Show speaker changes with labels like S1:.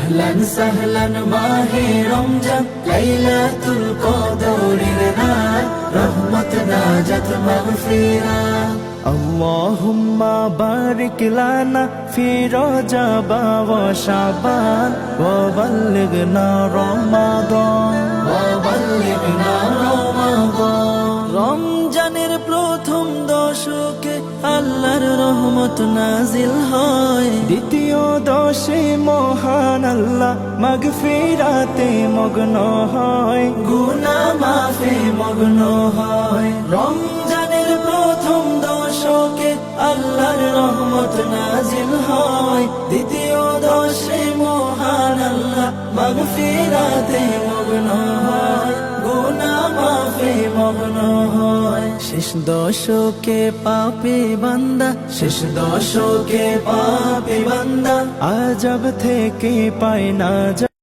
S1: আহলান সাহলান মাহে রমজান, লাইলাতুল কদরের রাত, রহমত নাজাত মাগফিরাত।
S2: اللهم بارك لنا في رجب وشعبان وبلغنا رمضان
S1: وبلغنا رمضان।
S2: রমজানের প্রথম দশকে আল্লাহর রহমত নাজিল হয়, দ্বিতীয় দশে মহান আল্লাহ মাগফিরাতে মগ্ন হয়,
S1: গুনাহ মাফে মগ্ন হয়।
S2: রমজানের প্রথম দশকে আল্লাহর রহমত নাজিল হয়, দ্বিতীয় দশে মহান আল্লাহ মাগফিরাতে মগ্ন হয়, গুনাহ মাফে মগ্ন হয়। শেষ দশকে পাপী বান্দা,
S1: শেষ দশকে পাপী বান্দা
S2: আযাব থেকে পায় না